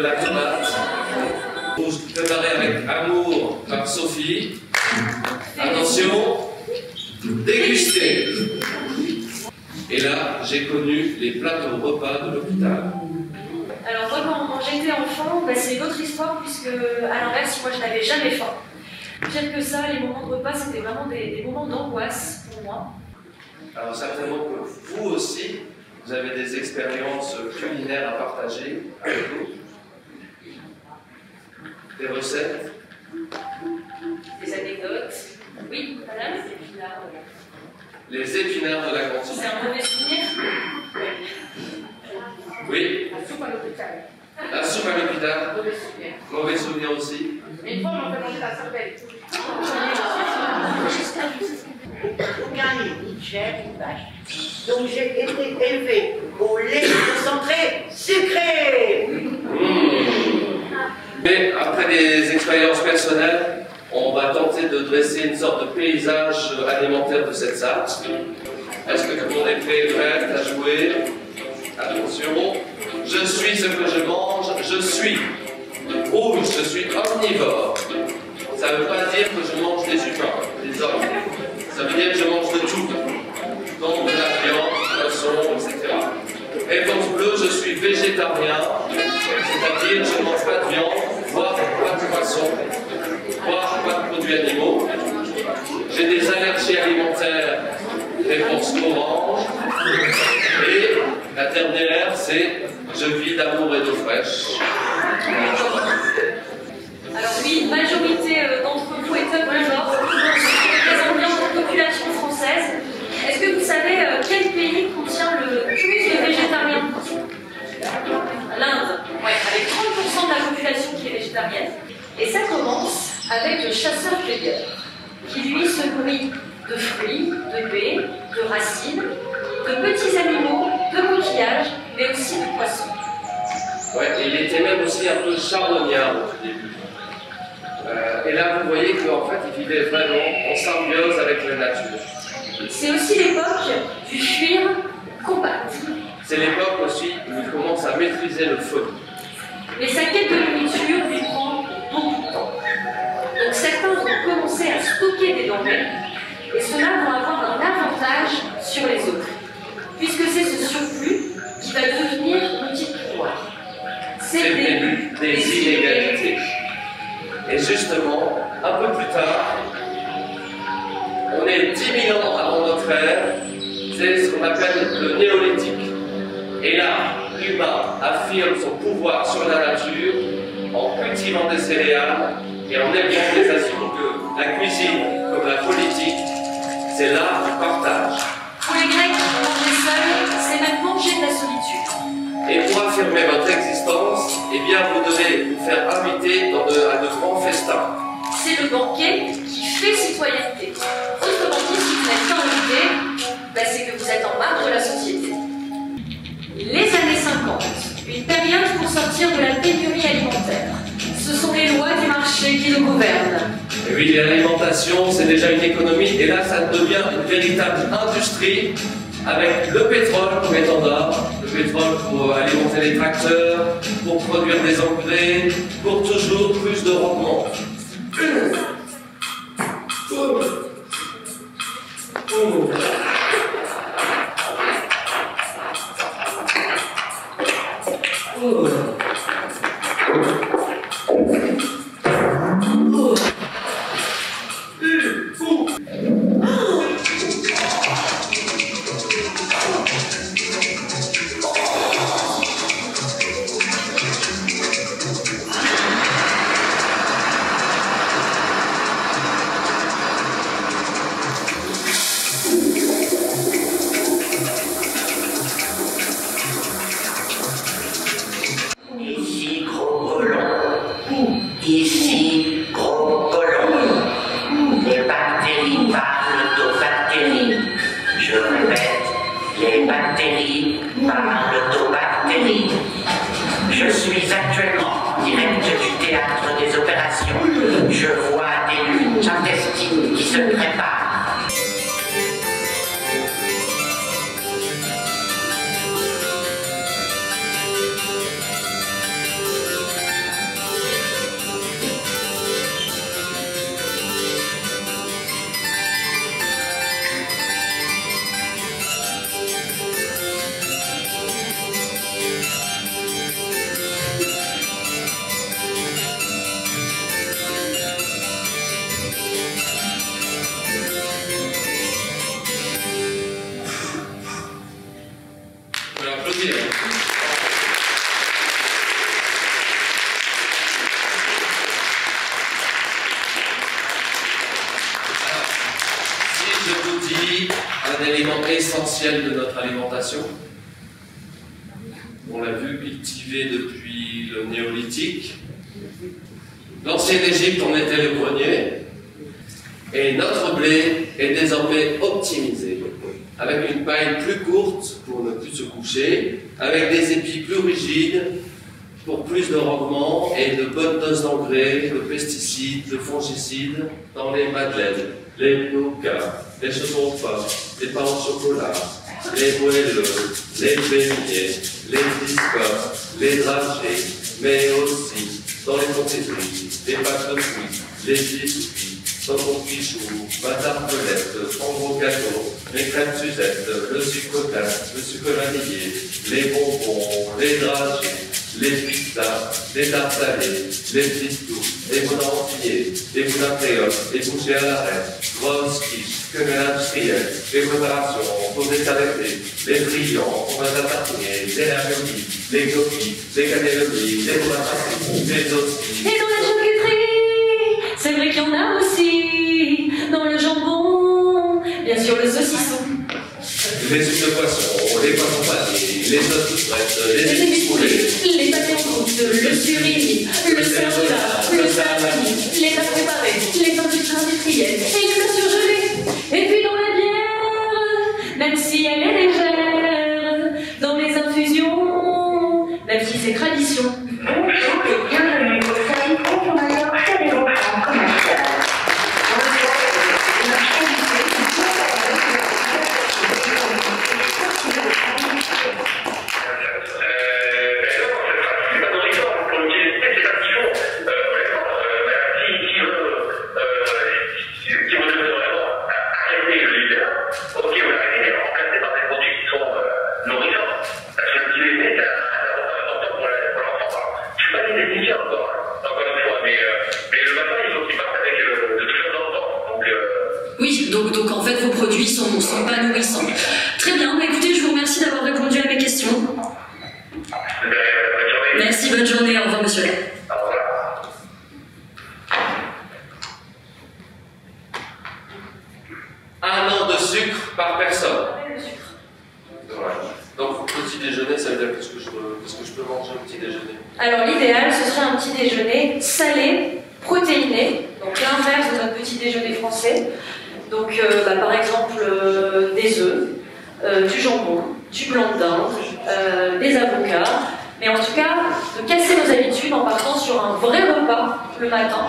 de la tomate, préparée avec amour par Sophie. Attention, déguster. Et là, j'ai connu les plateaux repas de l'hôpital. Alors moi, quand j'étais enfant, c'est une autre histoire, puisque à l'inverse, moi je n'avais jamais faim. Pire que ça, les moments de repas, c'était vraiment des moments d'angoisse pour moi. Alors certainement que vous aussi, vous avez des expériences culinaires à partager avec nous. Des recettes. Des anecdotes. Oui, madame, les épinards de la cantine. C'est un mauvais souvenir. Oui. La soupe à l'hôpital. La soupe à l'hôpital. Mauvais souvenir. Mauvais souvenir aussi. Une fois, on m'a fait manger la cervelle. Aucun ni de chèvre, ni de vache. Donc j'ai été élevée au lait concentré sucré. Mais après des expériences personnelles, on va tenter de dresser une sorte de paysage alimentaire de cette salle. Est-ce que tout le monde est prêt à jouer? Attention, je suis ce que je mange, je suis rouge, je suis omnivore. Ça ne veut pas dire que je mange des humains, des hommes. Ça veut dire que je mange de tout. Donc de la viande, du poisson, etc. Réponse bleue, je suis végétarien, c'est-à-dire que je ne mange pas de viande, voire pas de poisson, voire pas de produits animaux. J'ai des allergies alimentaires, réponse orange. Et la dernière, c'est je vis d'amour et d'eau fraîche. Alors oui, une majorité d'entre vous est omnivore, représente bien la population française. Est-ce que vous savez quel pays contient le plus de végétariens? L'Inde, ouais, avec 30% de la population qui est végétarienne. Et ça commence avec le chasseur-cueilleur, qui lui se nourrit de fruits, de baies, de racines, de petits animaux, de coquillages, mais aussi de poissons. Ouais, et il était même aussi un peu charognard au début. Et là, vous voyez qu'en fait, il vivait vraiment en symbiose avec la nature. C'est aussi l'époque du fuir combattre. C'est l'époque aussi où il commence à maîtriser le feu. Mais sa quête de nourriture lui prend beaucoup de temps. Donc certains vont commencer à stocker des denrées, et ceux-là vont avoir un avantage sur les autres, puisque c'est ce surplus qui va devenir l'outil de pouvoir. C'est le début des inégalités. Et justement, un peu plus tard, on est 10 000 ans avant notre ère, c'est ce qu'on appelle le néolithique. Et là, l'humain affirme son pouvoir sur la nature en cultivant des céréales et en élevant des animaux. La cuisine, comme la politique, c'est l'art du partage. Pour les Grecs, manger seul, c'est même manger de la solitude. Et pour affirmer votre existence, eh bien, vous devez vous faire inviter à de grands festins. C'est le banquet qui fait citoyenneté. Autrement dit, si vous n'êtes pas invité, c'est que vous êtes en marge de la société. Les années 50, une période pour sortir de la pénurie alimentaire. Ce sont les lois du marché qui nous gouvernent. Et oui, l'alimentation, c'est déjà une économie, et là, ça devient une véritable industrie, avec le pétrole comme étendard, le pétrole pour alimenter les tracteurs, pour produire des engrais, pour toujours plus de rendement. un élément essentiel de notre alimentation. On l'a vu, cultivé depuis le néolithique. L'ancienne Égypte en était le grenier. Et notre blé est désormais optimisé, avec une paille plus courte pour ne plus se coucher, avec des épis plus rigides pour plus de rendement et de bonnes doses d'engrais, de pesticides, de fongicides dans les madeleines, les nougats, les chaussons de pomme, les pains au chocolat, les moelleux, les beignets, les biscottes, les dragées, mais aussi dans les confiseries, les pâtes de fruits, les biscuits, saumon fichou, pâte tartelette, framboise gâteau, les crèmes Suzette, le sucre glace, le sucre vanillé, les bonbons, les dragées, les pizzas, les tartes salées, les pistous, les boudins entiers, les boudins créoles, les bouchées à l'arrêt, grosses quiches, quenelles industrielles, les préparations pour des arrêtés, les brillants, on va tartiner, les raviolis, les gofis, les cannellonis, les boudins les hosties. Et dans la charcuterie, c'est vrai qu'il y en a aussi. Dans le jambon, bien sûr le saucisson. Les sucres de poisson, les poissons panés, les sauces toutes prêtes, les épices poulées, les pâtés en croûte, le surimi, le cervelas, le salami, les pâtes préparées, les sandwichs industriels et les plats surgelés. Et puis dans la bière, même si elle est légère, dans les infusions, même si c'est tradition. Bonjour et bienvenue au service consommateur Chabéron en commercial. Oui, donc en fait vos produits sont pas nourrissants. Très bien, bah écoutez, je vous remercie d'avoir répondu à mes questions. Merci, bonne journée, au revoir monsieur. Un an de sucre par personne. Voilà. Donc petit déjeuner, ça veut dire qu'est-ce que je peux manger au petit déjeuner? Alors l'idéal, ce serait un petit déjeuner salé, protéiné, donc l'inverse de notre petit déjeuner français. Donc par exemple des œufs, du jambon, du blanc de dinde, des avocats, mais en tout cas de casser nos habitudes en partant sur un vrai repas le matin.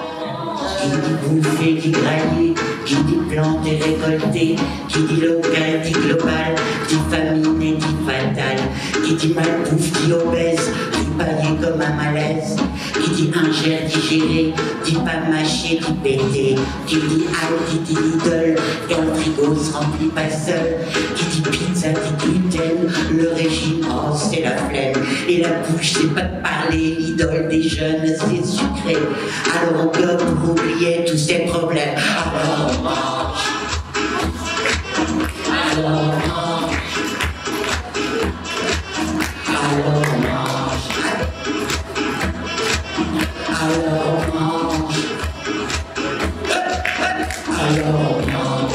Qui dit bouffer, dit grailler, qui dit planter, récolter, qui dit local, dit global, dit famine et dit fatale, qui dit malbouffe, dit obèse, dit paillé comme un malaise, qui dit ingère, digéré, dit pas mâché, dit pété, qui dit Aldi, dit Lidl, quand le frigo se remplit pas seul, qui dit pizza, dit gluten, le régime, oh c'est la flemme, et la bouche c'est pas de parler, l'idole des jeunes c'est sucré, alors on gobe pour oublier tous ces problèmes, alors on mange, alors on mange, alors on mange, alors on mange, alors on mange.